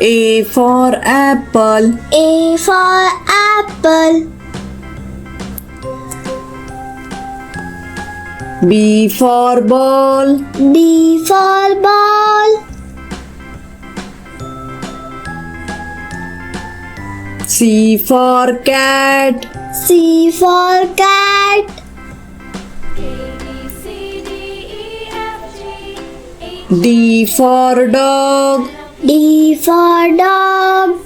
A for apple. A for apple. B for ball. B for ball. C for cat. C for cat. D for dog. D for dog.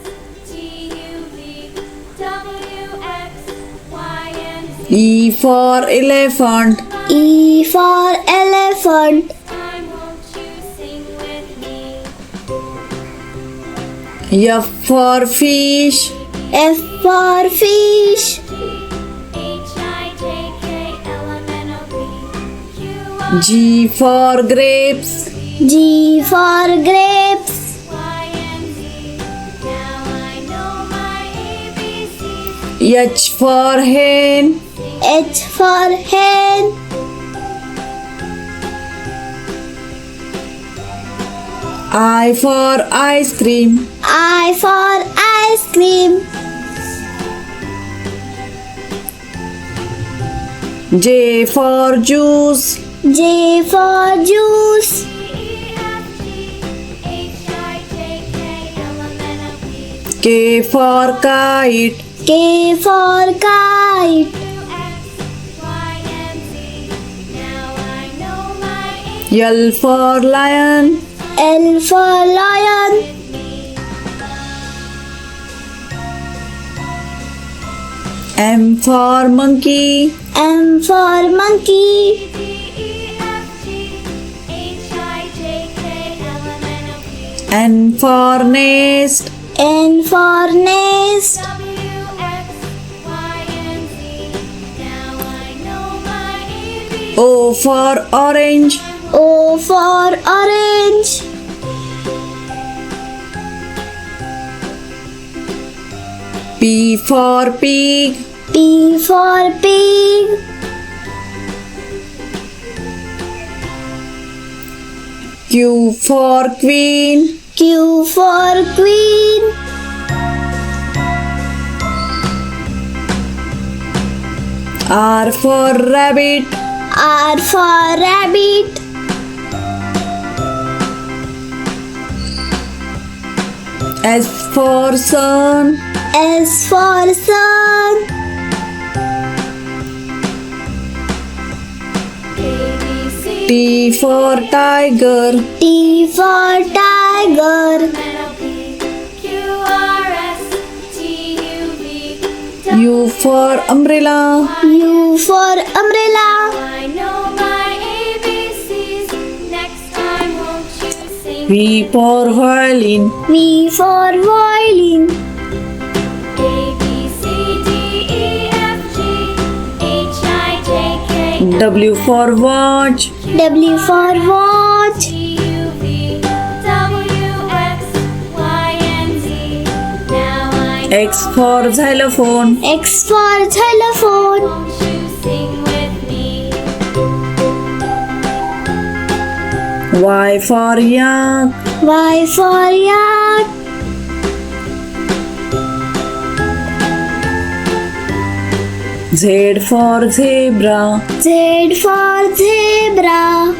E for elephant. E for elephant. F for fish. F for fish. G for grapes. G for grapes. H for hen. H for hen. I for ice cream. I for ice cream. J for juice. J for juice. K for kite. K for kite. L for lion. L for lion. M for monkey. M for monkey. N for nest. N for nest. O for orange. O for orange. P for pig. P for pig. Q for queen. Q for queen. R for rabbit. R for rabbit. S for sun. S for sun. T for tiger. T for tiger. U for umbrella. U for umbrella. V for violin. V for violin. W for watch. W for watch. X for xylophone. X for xylophone. Y for yak. Y for yak. Z for zebra. Z for zebra.